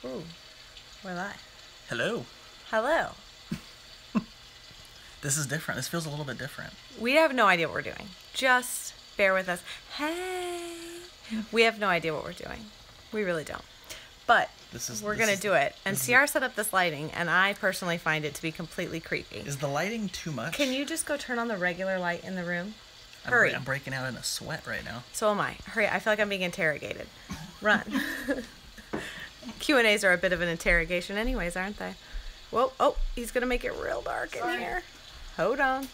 Ooh, we're live. Hello. Hello. This is different. This feels a little bit different. We have no idea what we're doing. Just bear with us. Hey. We have no idea what we're doing. We really don't. But we're going to do it. And CR set up this lighting, and I personally find it to be completely creepy. Is the lighting too much? Can you just go turn on the regular light in the room? Hurry. I'm breaking out in a sweat right now. So am I. Hurry. I feel like I'm being interrogated. Run. Q&As are a bit of an interrogation anyways, aren't they? Whoa. Oh, he's going to make it real dark in here. Hold on.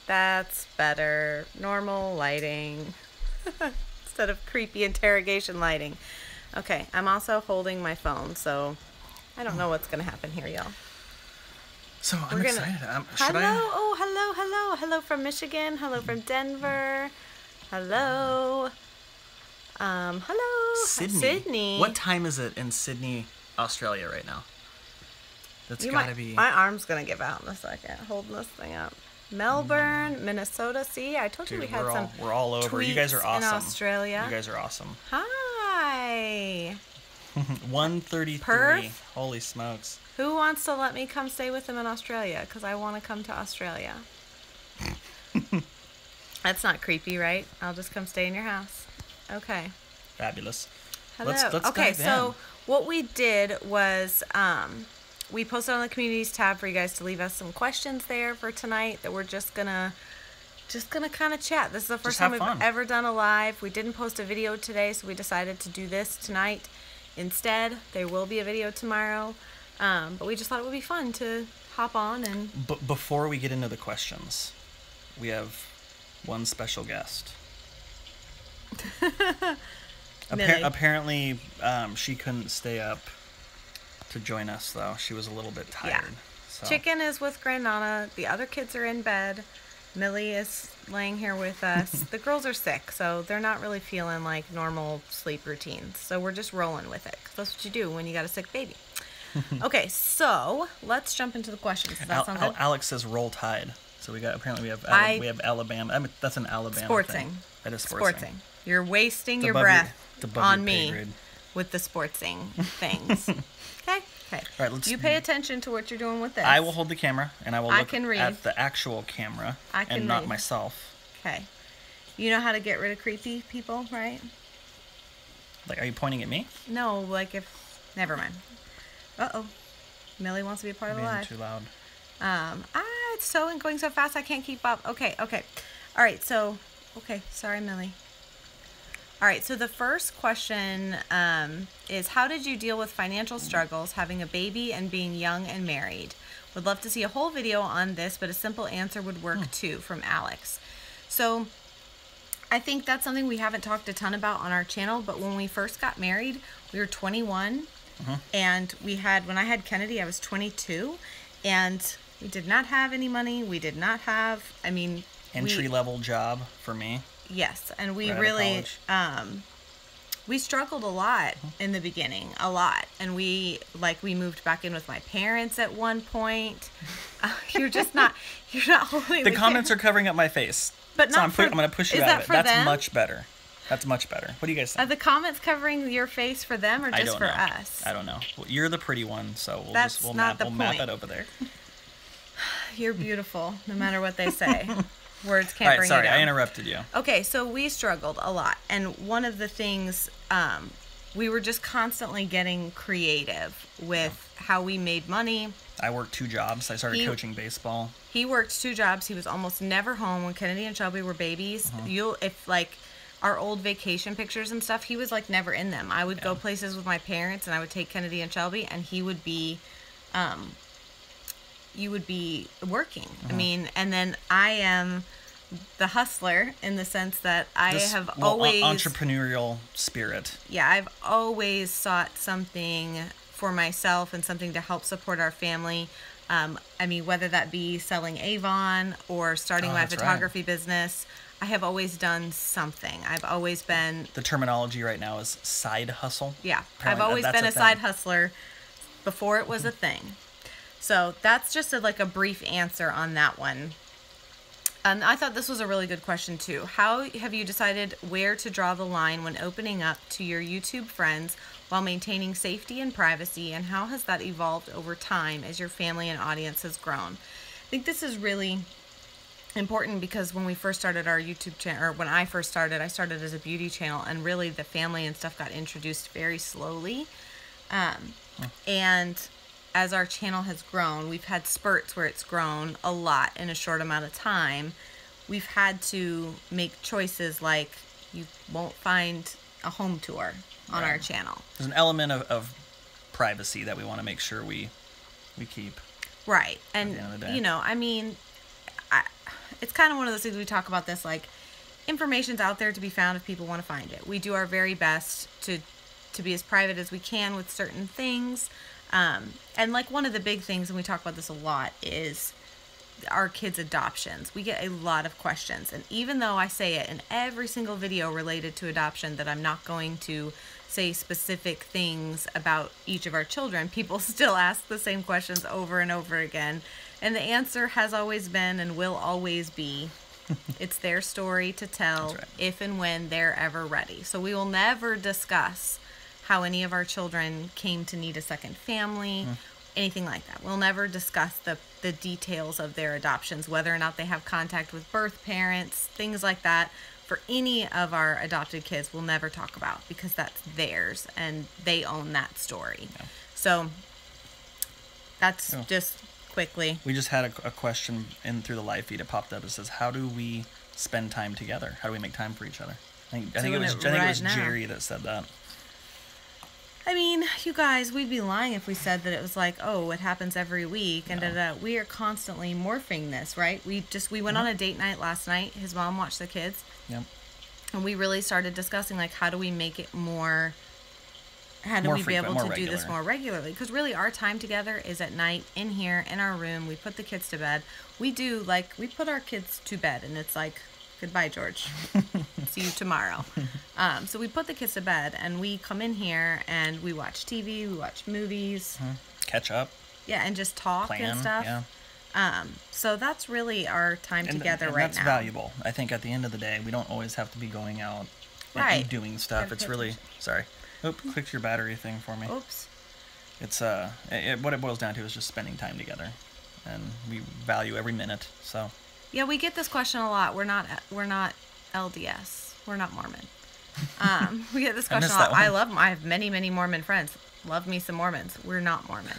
That's better. Normal lighting. Instead of creepy interrogation lighting. Okay, I'm also holding my phone, so I don't know what's going to happen here, y'all. So I'm excited. Hello from Michigan. Hello from Denver. Hello. Hello. Sydney. What time is it in Sydney, Australia right now? That's gotta be... My arm's going to give out in a second, holding this thing up. Melbourne, Minnesota. See, I told you we had some we're all over. You guys are awesome. In Australia. You guys are awesome. Hi. 1:33. Perth? Holy smokes. Who wants to let me come stay with them in Australia? Because I want to come to Australia. That's not creepy, right? I'll just come stay in your house. Okay. Fabulous. Hello. Let's okay, dive so in. what we did was we posted on the communities tab for you guys to leave us some questions there for tonight that we're just gonna kind of chat. This is the first time we've ever done a live. We didn't post a video today, so we decided to do this tonight instead. There will be a video tomorrow, but we just thought it would be fun to hop on and... But before we get into the questions, we have one special guest. Apparently, she couldn't stay up to join us, though. She was a little bit tired. Yeah. So. Chicken is with Grandnana. The other kids are in bed. Millie is laying here with us. The girls are sick, so they're not really feeling like normal sleep routines. So we're just rolling with it, 'cause that's what you do when you got a sick baby. Okay, so let's jump into the questions. Does that sound good? Alex says roll tide. So we have Alabama. I mean, that's an Alabama sportsing thing. That is sportsing. You're wasting your breath on me with the sportsing things. Okay. All right, you pay attention to what you're doing with this. I will hold the camera, and I will look can read. at the actual camera and not myself. Okay. You know how to get rid of creepy people, right? Like, are you pointing at me? No, like if... Never mind. Uh-oh. Millie wants to be a part of the live. Too loud. It's so going so fast I can't keep up. Okay. All right, so... Okay, sorry, Millie. All right, so the first question is, how did you deal with financial struggles, having a baby and being young and married? Would love to see a whole video on this, but a simple answer would work too, from Alex. So I think that's something we haven't talked a ton about on our channel, but when we first got married, we were 21, and when I had Kennedy, I was 22, and we did not have any money. We did not have, entry-level job for me. Yes, and we really, we struggled a lot in the beginning, and we moved back in with my parents at one point. You're not holding the comments are covering up my face, but so I'm going to push you out of it. That's them? much better. That's much better. What do you guys think? Are the comments covering your face for them or just for us? I don't know. Well, you're the pretty one, so we'll map it over there. You're beautiful, no matter what they say. Words can't bring it sorry, down. I interrupted you. Okay, so we struggled a lot. And one of the things, we were just constantly getting creative with how we made money. I worked 2 jobs. I started coaching baseball. He worked 2 jobs. He was almost never home when Kennedy and Shelby were babies. If our old vacation pictures and stuff, he was never in them. I would go places with my parents, and I would take Kennedy and Shelby, and he would be... you would be working. And then I am the hustler in the sense that always... entrepreneurial spirit. Yeah, I've always sought something for myself and something to help support our family. Whether that be selling Avon or starting my photography business, I have always done something. I've always been... The terminology right now is side hustle. Yeah, I've always been a side hustler before it was a thing. So that's just a brief answer on that one. I thought this was a really good question too. How have you decided where to draw the line when opening up to your YouTube friends while maintaining safety and privacy, and how has that evolved over time as your family and audience has grown? I think this is really important because when we first started our YouTube channel, or when I started as a beauty channel, and really the family and stuff got introduced very slowly. And as our channel has grown, we've had spurts where it's grown a lot in a short amount of time. We've had to make choices like you won't find a home tour on our channel. There's an element of privacy that we want to make sure we keep. Right. And, you know, I mean, it's kind of one of those things we talk about this, like, information's out there to be found if people want to find it. We do our very best to be as private as we can with certain things. And like one of the big things, and we talk about this a lot, is our kids' adoptions. We get a lot of questions. And even though I say it in every single video related to adoption that I'm not going to say specific things about each of our children, people still ask the same questions over and over again. And the answer has always been and will always be, it's their story to tell if and when they're ever ready. So we will never discuss how any of our children came to need a second family, anything like that. We'll never discuss the details of their adoptions, whether or not they have contact with birth parents, things like that. For any of our adopted kids, we'll never talk about, because that's theirs and they own that story. Yeah. So that's just quickly. We just had a question in through the live feed. It popped up. It says, how do we spend time together? How do we make time for each other? I think it was Jerry that said that. I mean, you guys, we'd be lying if we said that it was like, oh, it happens every week, and we are constantly morphing this, right? We went on a date night last night. His mom watched the kids. Yep. And we really started discussing, like, how do we make it more, how do we be able to do this more regularly? Because really our time together is at night in here, in our room. We put the kids to bed. We put our kids to bed, and it's like, goodbye, George. See you tomorrow. So we put the kids to bed, and we come in here, and we watch TV, we watch movies. Catch up. Yeah, and just talk and stuff. Yeah. So that's really our time together right now. That's valuable. I think at the end of the day, we don't always have to be going out and doing stuff. It's really... Sorry. Clicked your battery thing for me. Oops. It's what it boils down to is just spending time together, and we value every minute. So... Yeah, we get this question a lot. We're not LDS. We're not Mormon. We get this question a lot. I have many, many Mormon friends. Love me some Mormons. We're not Mormon.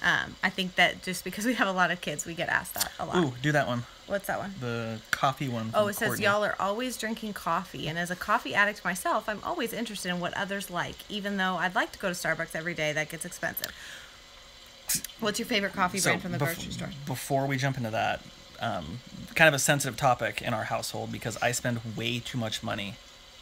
I think that just because we have a lot of kids, we get asked that a lot. Ooh, do that one. What's that one? The coffee one. Oh, it says, y'all are always drinking coffee. And as a coffee addict myself, I'm always interested in what others like. Even though I'd like to go to Starbucks every day, that gets expensive. What's your favorite coffee brand from the grocery store? Before we jump into that, kind of a sensitive topic in our household, because I spend way too much money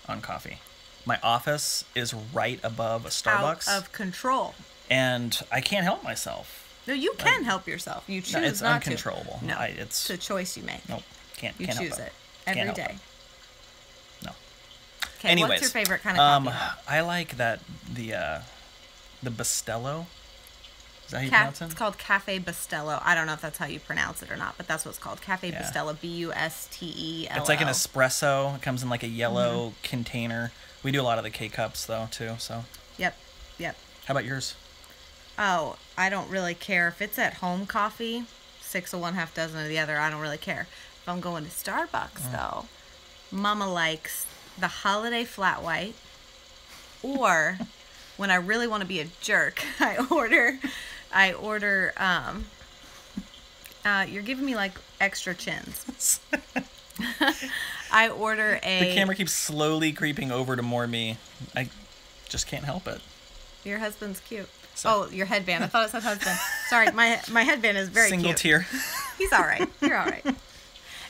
on coffee. My office is right above a Starbucks. Out of control. And I can't help myself. No, you can help yourself. You choose not to. It's uncontrollable. No, it's a choice you make. Nope, can't choose help it every day. No. Okay, anyways, what's your favorite kind of coffee? I like that the Bustelo. Is that how you pronounce it? It's called Cafe Bustelo. I don't know if that's how you pronounce it or not, but that's what it's called. Cafe Bustelo. Bustelo. It's like an espresso. It comes in like a yellow container. We do a lot of the K-Cups though too. So. Yep. How about yours? Oh, I don't really care. If it's at home coffee, 6 of one, half dozen of the other, I don't really care. If I'm going to Starbucks, though, Mama likes the Holiday Flat White. Or, when I really want to be a jerk, I order, you're giving me, like, extra chins. I order The camera keeps slowly creeping over to more me. I just can't help it. Your husband's cute. So. Oh, your headband. I thought it said husband. Sorry, my headband is very Single cute. Tier. He's all right. You're all right.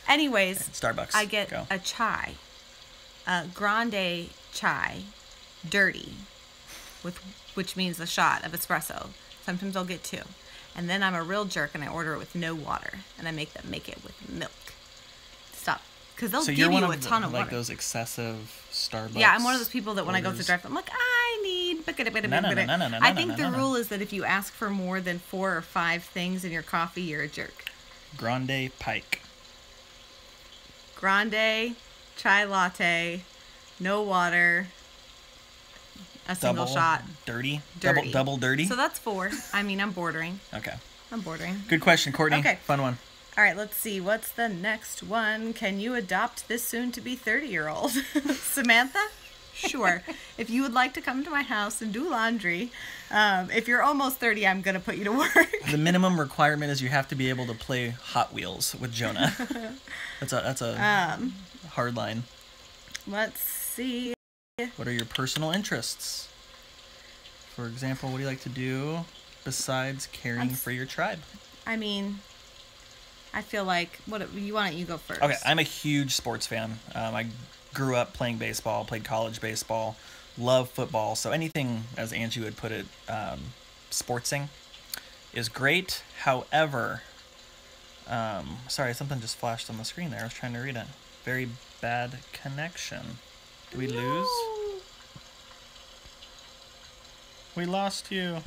Anyways. Starbucks. I get a chai. A grande chai. Dirty. Which means a shot of espresso. Sometimes I'll get 2. And then I'm a real jerk and I order it with no water. And I make them make it with milk. Stop. Because they'll give you a ton of water. Like those excessive Starbucks. Yeah, I'm one of those people that when I go to the drive-thru, I'm like, I need... No. I think the rule is that if you ask for more than 4 or 5 things in your coffee, you're a jerk. Grande Pike. Grande, chai latte, no water, a single shot. Dirty? Dirty. Double dirty? So that's 4. I mean, I'm bordering. Okay. I'm bordering. Good question, Courtney. Okay. Fun one. All right, let's see. What's the next one? Can you adopt this soon-to-be 30-year-old? Samantha? Sure. If you would like to come to my house and do laundry, if you're almost 30, I'm going to put you to work. The minimum requirement is you have to be able to play Hot Wheels with Jonah. That's a hard line. Let's see. What are your personal interests? For example, what do you like to do besides caring for your tribe? I mean, I feel like, why don't you go first? Okay, I'm a huge sports fan. I grew up playing baseball, played college baseball, love football. So anything, as Angie would put it, sportsing is great. However, sorry, something just flashed on the screen there. I was trying to read it. Very bad connection. Did we lose? We lost you.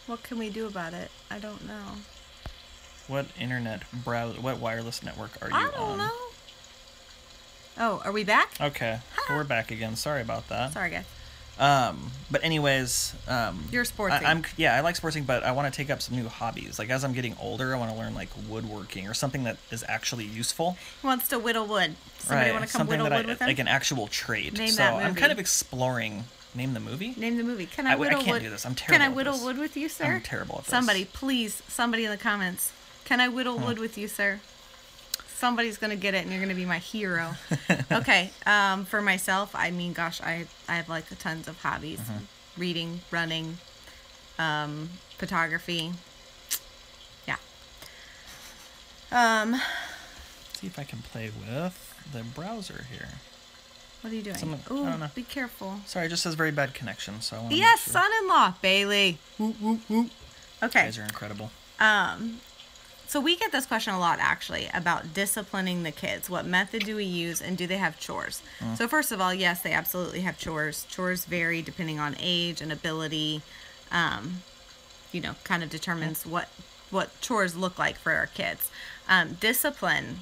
What can we do about it? I don't know. What what wireless network are you I don't on? know. Oh, are we back? Okay, so we're back again. Sorry about that. Sorry, guys. But anyways, You're sporting. I like sporting, but I want to take up some new hobbies. Like as I'm getting older, I want to learn like woodworking or something that is actually useful. He wants to whittle wood. Somebody want to come something whittle wood with him? like an actual trade. Name so that movie. I'm kind of exploring. Name the movie? Name the movie. Can I whittle can't wood? do this. I'm terrible. Can I at whittle this. wood with you, sir? I'm terrible at this. Somebody in the comments. Can I whittle wood with you, sir? Somebody's gonna get it, and you're gonna be my hero. Okay. For myself, I mean, gosh, I have like tons of hobbies: reading, running, photography. Yeah. See if I can play with the browser here. What are you doing? I Ooh, don't know. be careful. Sorry, it just says very bad connection. So I want to Yes, make sure. son-in-law, Bailey. Whoop, whoop, whoop. You Okay. guys are incredible. So we get this question a lot, actually, about disciplining the kids. What method do we use, and do they have chores? So first of all, yes, they absolutely have chores. Chores vary depending on age and ability. Kind of determines what chores look like for our kids. Discipline,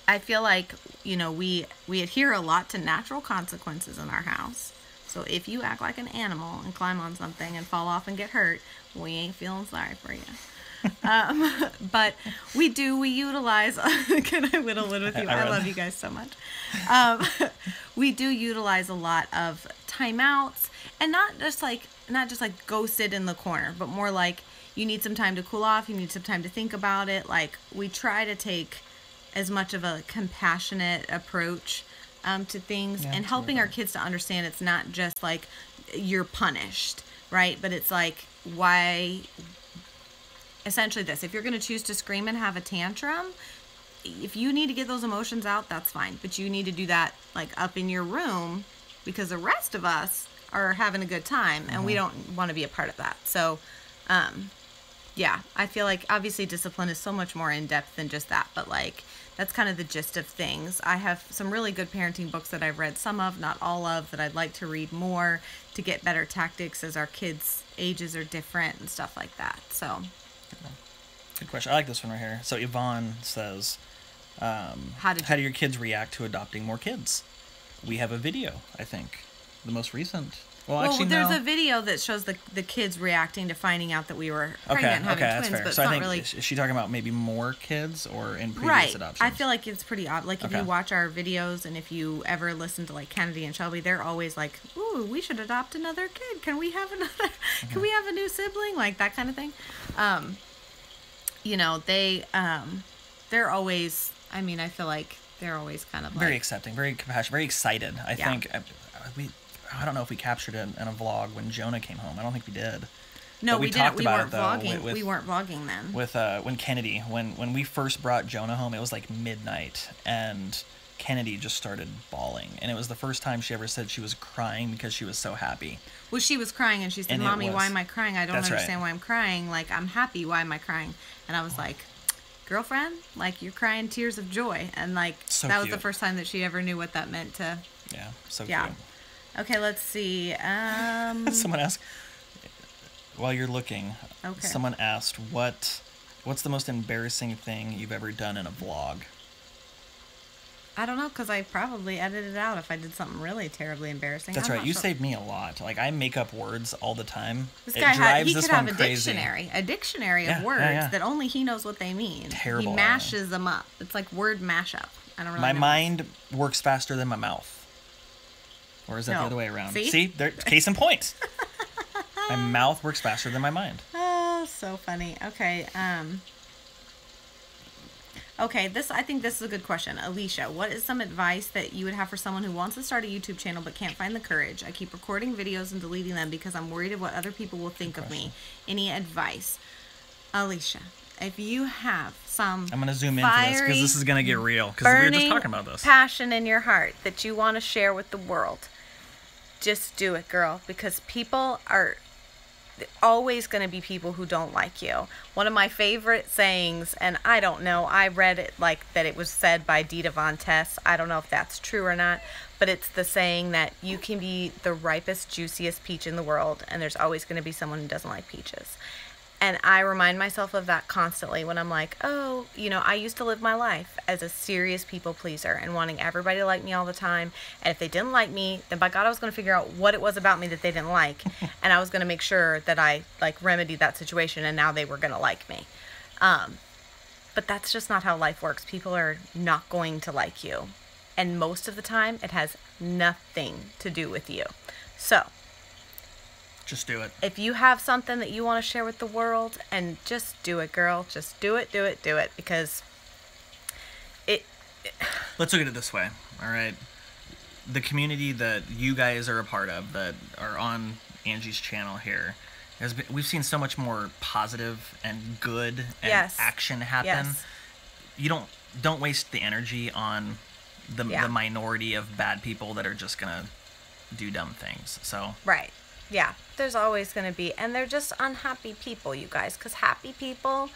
I feel like, we adhere a lot to natural consequences in our house. So if you act like an animal and climb on something and fall off and get hurt, we ain't feeling sorry for you. But we utilize, can I whittle wood with you? I love you guys so much. We do utilize a lot of timeouts, and not just like go sit in the corner, but more like you need some time to cool off. You need some time to think about it. Like we try to take as much of a compassionate approach to things, and helping our kids to understand it's not just like you're punished, right? But it's like why. Essentially this, if you're going to choose to scream and have a tantrum, if you need to get those emotions out, that's fine. But you need to do that like up in your room, because the rest of us are having a good time and we don't want to be a part of that. So, yeah, I feel like obviously discipline is so much more in depth than just that, but like that's kind of the gist of things. I have some really good parenting books that I've read some of, not all of, that I'd like to read more to get better tactics as our kids' ages are different and stuff like that. So. Good question. I like this one right here. So Yvonne says, how do your kids react to adopting more kids? We have a video, I think. The most recent. Well, actually, there's no. a video that shows the kids reacting to finding out that we were pregnant and having twins, that's fair. but So it's I not think, really... is she talking about maybe more kids or in previous Right. adoptions? I feel like it's pretty odd. Like if Okay. you watch our videos and if you ever listen to like Kennedy and Shelby, they're always like, "Ooh, we should adopt another kid. Can we have another? Can we have a new sibling?" Like that kind of thing. They're always. I mean, I feel like they're always kind of like, very accepting, very compassionate, very excited. I Yeah. think I don't know if we captured it in a vlog when Jonah came home. I don't think we did. No, But we didn't. talked We about weren't it, though, vlogging. with- We weren't vlogging then. With when Kennedy, when we first brought Jonah home, it was like midnight, and Kennedy just started bawling, and it was the first time she ever said she was crying because she was so happy. Well, she was crying and she said, And it "Mommy, was. why am I crying? I don't That's right. understand why I'm crying. Like, I'm happy. Why am I crying?" And I was like, "Girlfriend, like, you're crying tears of joy." And like, So that was the cute. first time that she ever knew what that meant to. Yeah, so Yeah. cute. Okay, let's see. Someone asked, while you're looking, Okay. someone asked, what's the most embarrassing thing you've ever done in a vlog? I don't know, because I probably edited it out if I did something really terribly embarrassing. That's I'm right. not You sure. saved me a lot. Like, I make up words all the time. This It guy drives he this could have one a crazy. dictionary Yeah, of yeah, words yeah. that only he knows what they mean. Terrible He at it. mashes them up. It's like word mashup. I don't really My know. mind works faster than my mouth. Or is that No. the other way around? See? There, case in point. My mouth works faster than my mind. Oh, so funny. Okay. Okay, I think this is a good question. Alicia, what is some advice that you would have for someone who wants to start a YouTube channel but can't find the courage? I keep recording videos and deleting them because I'm worried of what other people will think of me. Any advice? Alicia, if you have some I'm going to zoom in for this because this is going to get real. Because we were just burning talking about this. passion in your heart that you want to share with the world, just do it, girl, because people are always going to be people who don't like you. One of my favorite sayings, and I don't know, I read it like that it was said by Dita Von Tess. I don't know if that's true or not, but it's the saying that you can be the ripest, juiciest peach in the world, and there's always going to be someone who doesn't like peaches. And I remind myself of that constantly when I'm like, oh, I used to live my life as a serious people pleaser and wanting everybody to like me all the time. And if they didn't like me, then by God, I was going to figure out what it was about me that they didn't like. And I was going to make sure that I remedied that situation, and now they were going to like me. But that's just not how life works. People are not going to like you. And most of the time, it has nothing to do with you. So Just do it. if you have something that you want to share with the world, and just do it, girl. Just do it, do it, do it. Because Let's look at it this way. All right. The community that you guys are a part of, that are on Angie's channel here, we've seen so much more positive and good and Yes. action happen. Yes. You don't waste the energy on the Yeah. minority of bad people that are just gonna do dumb things. So Right. Yeah. There's always going to be. And they're just unhappy people, you guys. Because happy people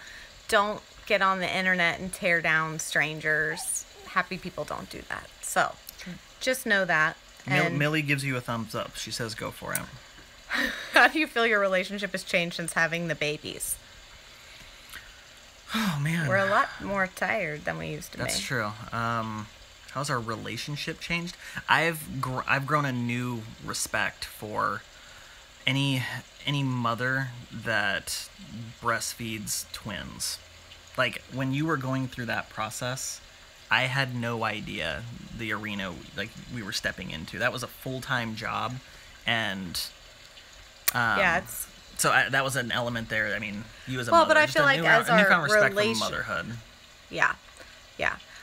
don't get on the internet and tear down strangers. Happy people don't do that. So just know that. And Millie gives you a thumbs up. She says go for it. how do you feel your relationship has changed since having the babies? Oh man, We're a lot more tired than we used to be. that's true. How's our relationship changed? I've grown a new respect for any mother that breastfeeds twins. Like, when you were going through that process, I had no idea the arena we were stepping into. That was a full-time job, and Yeah, it's so that was an element there. I mean, you as a Well, mother, but I just feel a like newfound as our respect for relation- motherhood. yeah.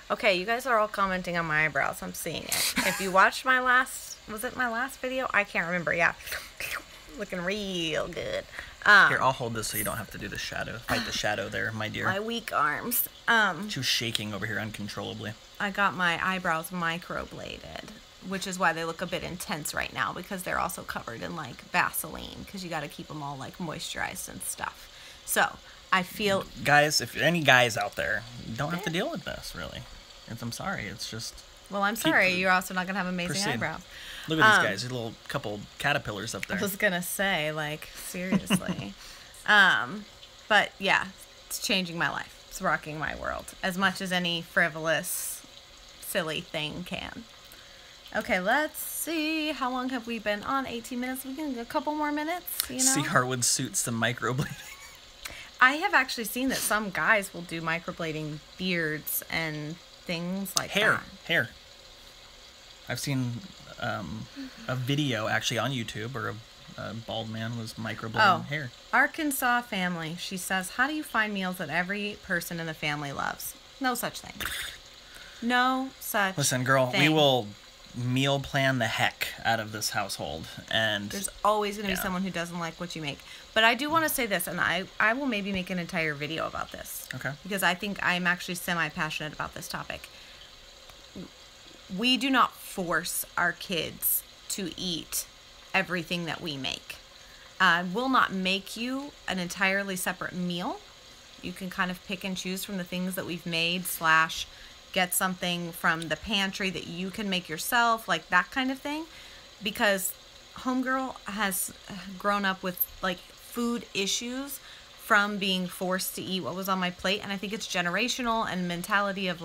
Okay, you guys are all commenting on my eyebrows. I'm seeing it. If you watched my last video? I can't remember. Yeah. Looking real good. Here, I'll hold this so you don't have to do the shadow. Fight the shadow there, my dear. My weak arms. She was shaking over here uncontrollably. I got my eyebrows microbladed, which is why they look a bit intense right now, because they're also covered in Vaseline, because you got to keep them all moisturized and stuff. So I feel Guys, if any guys out there, you don't have to deal with this, really. I'm sorry, it's just... well. I'm sorry. You're also not gonna have amazing Proceed. eyebrows. Look at these guys, a little couple caterpillars up there. I was gonna say, seriously. But yeah, it's changing my life. It's rocking my world as much as any frivolous, silly thing can. Okay, let's see. How long have we been on? 18 minutes. We can do a couple more minutes. See Harwood suits some microblading. I have actually seen that some guys will do microblading beards and things like that. Hair. I've seen a video actually on YouTube where a bald man was microblading hair. Arkansas family. She says, how do you find meals that every person in the family loves? No such thing. No such Listen, girl, thing. we will meal plan the heck out of this household. And There's always going to Yeah. be someone who doesn't like what you make. But I do want to say this, and I will maybe make an entire video about this. Okay. Because I think I'm actually semi-passionate about this topic. We do not force our kids to eat everything that we make. We'll not make you an entirely separate meal. You can kind of pick and choose from the things that we've made / get something from the pantry that you can make yourself, like that kind of thing. Because Homegirl has grown up with food issues from being forced to eat what was on my plate. And I think it's generational and mentality of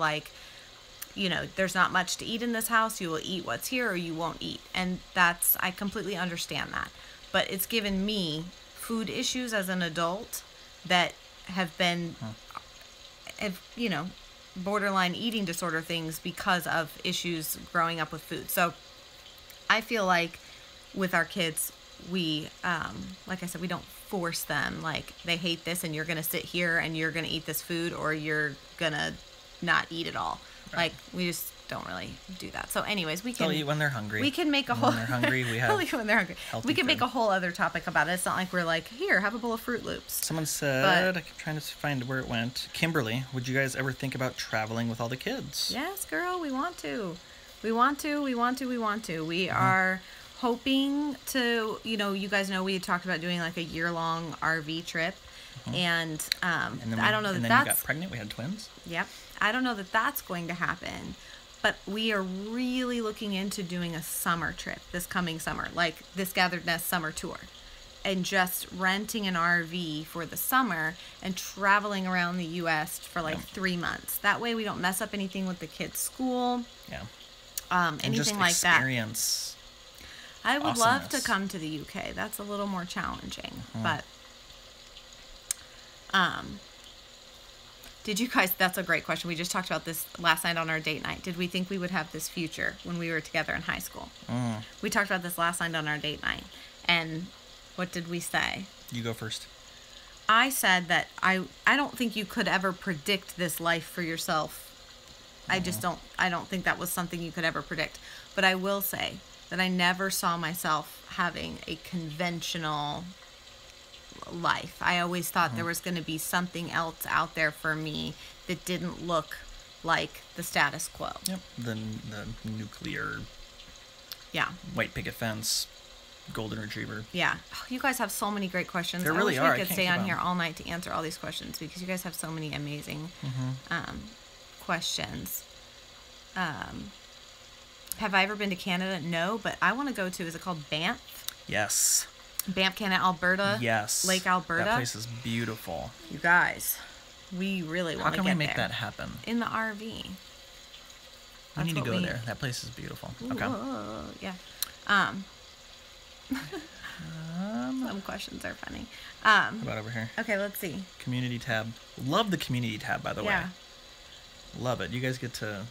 there's not much to eat in this house. You will eat what's here or you won't eat. And I completely understand that. But it's given me food issues as an adult that have been, borderline eating disorder things because of issues growing up with food. So I feel like with our kids, we, like I said, we don't force them. Like, they hate this and you're going to sit here and you're going to eat this food or you're going to not eat at all. Right. Like, we just don't really do that. So anyways, They'll eat when they're hungry. We can make a whole... When they're hungry, we have when they're hungry. We can make a whole other topic about it. It's not like we're like, here, have a bowl of Fruit Loops. Someone said, I'm trying to find where it went. Kimberly, would you guys ever think about traveling with all the kids? Yes, girl, we want to. We are hoping to, you guys know we had talked about doing like a year-long RV trip. And, I don't know that that's... you got pregnant, we had twins. Yep. I don't know that that's going to happen. But we are really looking into doing a summer trip this coming summer, like this Gathered Nest summer tour. And just renting an RV for the summer and traveling around the U.S. for like 3 months. That way we don't mess up anything with the kids' school. Yeah. Anything like that. Experience. I would love to come to the UK. That's a little more challenging. But did you guys, that's a great question. We just talked about this last night on our date night. Did we think we would have this future when we were together in high school? We talked about this last night on our date night. And what did we say? You go first. I said that I don't think you could ever predict this life for yourself. I don't think that was something you could ever predict. But I will say that I never saw myself having a conventional life. I always thought there was going to be something else out there for me that didn't look like the status quo. Yep. The nuclear. Yeah. White picket fence. Golden retriever. Yeah. Oh, you guys have so many great questions. There really I wish are. we could stay on here all night to answer all these questions because you guys have so many amazing questions. Have I ever been to Canada? No, but I want to go to, is it called Banff? Yes. Banff, Canada, Alberta? Yes. Lake Alberta? That place is beautiful. You guys, we really want to get there. How can we make that happen? In the RV. We need to go there. That place is beautiful. Okay. Whoa, yeah. Some questions are funny. How about over here? Okay, let's see. Community tab. Love the community tab, by the way. Yeah. Love it. You guys get to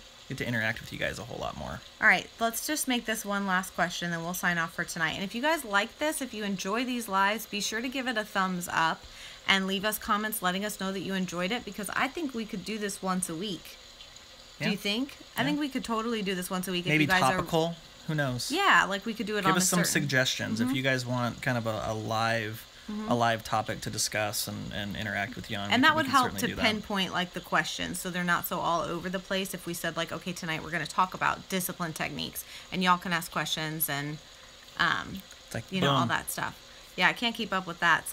interact with you guys a whole lot more. All right, let's just make this one last question, then we'll sign off for tonight. And if you guys like this, if you enjoy these lives, be sure to give it a thumbs up and leave us comments letting us know that you enjoyed it, because I think we could do this once a week. Yeah. Do you think? Yeah. I think we could totally do this once a week. Maybe if you guys topical. Who knows? Yeah, like we could do it on a Give us some suggestions if you guys want kind of a live topic to discuss and interact with you on. And that would help to pinpoint like the questions so they're not so all over the place. If we said like, okay, tonight we're going to talk about discipline techniques and y'all can ask questions and like, all that stuff. Yeah, I can't keep up with that.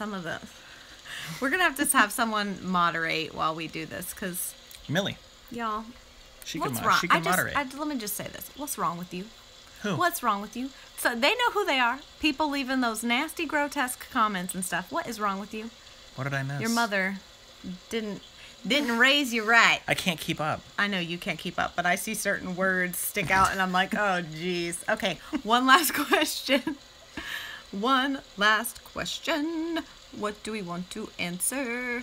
We're going to have someone moderate while we do this because Millie. Y'all. She can moderate. Let me just say this. What's wrong with you? Who? What's wrong with you? So they know who they are. People leaving those nasty, grotesque comments and stuff. What is wrong with you? What did I miss? Your mother didn't raise you right. I can't keep up. I know you can't keep up, but I see certain words stick out, and I'm like, oh, geez. Okay, one last question. One last question. What do we want to answer?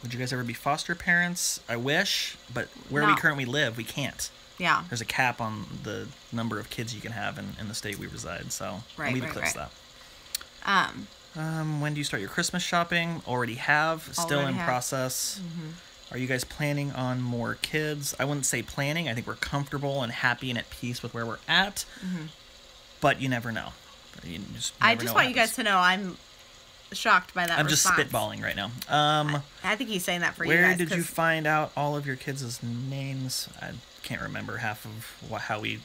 Would you guys ever be foster parents? I wish, but where we currently live, we can't. Yeah. There's a cap on the number of kids you can have in the state we reside, so we've eclipsed that. When do you start your Christmas shopping? Already have. Still in process. Are you guys planning on more kids? I wouldn't say planning. I think we're comfortable and happy and at peace with where we're at. But you never know. I just want you guys to know I'm shocked by that response. I'm just spitballing right now. I think he's saying that for you guys. Where did you find out all of your kids' names? I can't remember half of how we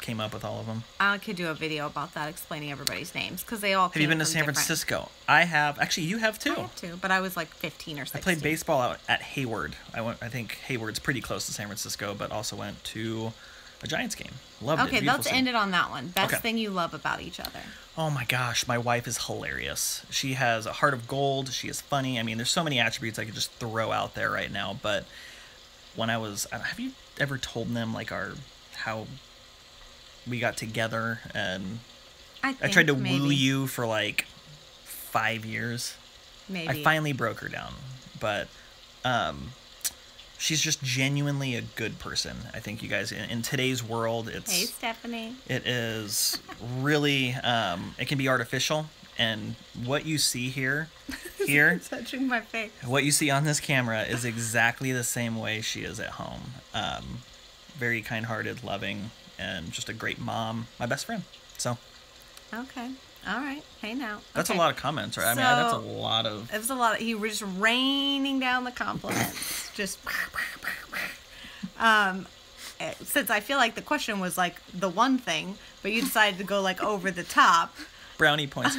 came up with all of them. I could do a video about that, explaining everybody's names, because they all Have you been to San Francisco? I have. Actually, you have too. I have too, but I was like 15 or 16. I played baseball out at Hayward. I think Hayward's pretty close to San Francisco, but also went to a Giants game. Loved it. Okay, let's end it on that one. Best thing you love about each other. Oh my gosh, my wife is hilarious. She has a heart of gold. She is funny. I mean, there's so many attributes I could just throw out there right now, but when I was, have you ever told them like how we got together, and I tried to maybe. woo you for like 5 years. Maybe. I finally broke her down, but she's just genuinely a good person. I think you guys in today's world, Hey, Stephanie. it is really it can be artificial, and what you see here Touching my face. what you see on this camera is exactly the same way she is at home. Very kind-hearted, loving, and just a great mom, my best friend. So Okay. All right. Hey, now. that's Okay. a lot of comments, right? I mean, that's a lot of... It was a lot. He was just raining down the compliments. Just. Since I feel like the question was like the one thing, but you decided to go like over the top. Brownie points.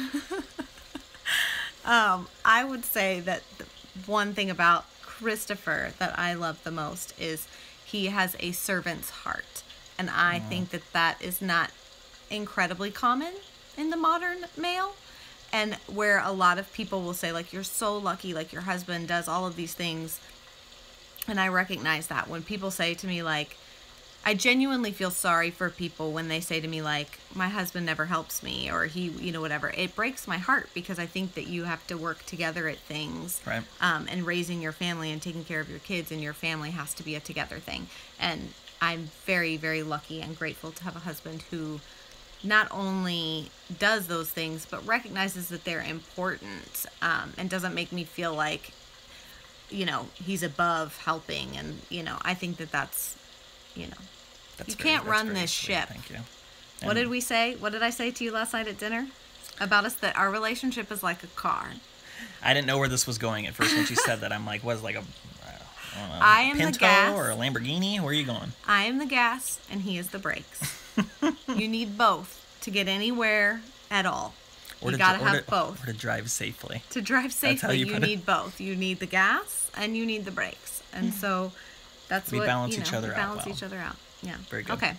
I would say that the one thing about Christopher that I love the most is he has a servant's heart. And I think that that is not incredibly common in the modern male. And where a lot of people will say, like, you're so lucky, like, your husband does all of these things. And I recognize that when people say to me, like, I genuinely feel sorry for people when they say to me, like, my husband never helps me, or he, you know, whatever. It breaks my heart because I think that you have to work together at things. Right. And raising your family and taking care of your kids, and your family has to be a together thing. And I'm very, very lucky and grateful to have a husband who not only does those things, but recognizes that they're important, and doesn't make me feel like, you know, he's above helping. And, you know, I think that that's, you know, you can't run this ship. Thank you. What did we say? What did I say to you last night at dinner about us? That our relationship is like a car. I didn't know where this was going at first when she said that. I'm like, was like a, I don't know, I am Pinto the gas, or a Lamborghini? Where are you going? I am the gas, and he is the brakes. You need both to get anywhere at all. You gotta have both. Or to drive safely. To drive safely, you put it. need both. You need the gas and you need the brakes. And so that's We what, balance you know, each other we out balance well. each other out. Yeah. Very good. Okay.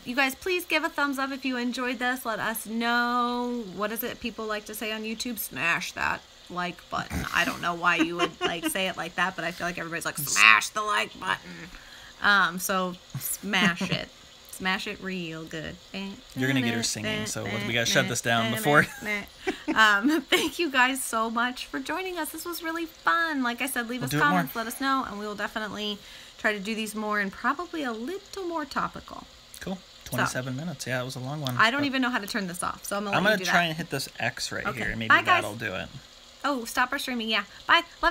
You guys, please give a thumbs up if you enjoyed this. Let us know. What is it people like to say on YouTube? Smash that like button. I don't know why you would like say it like that, but I feel like everybody's like, smash the like button. So smash it. Smash it real good. You're gonna get her singing, so we gotta shut this down before. Thank you guys so much for joining us. This was really fun. Like I said, leave us comments, let us know, and we will definitely try to do these more and probably a little more topical. Cool. 27 minutes. Yeah, it was a long one. I don't even know how to turn this off, so I'm gonna let you do try that. and hit this X right Okay. here. Maybe Bye, guys. that'll do it. Oh, stop our streaming. Yeah. Bye. Love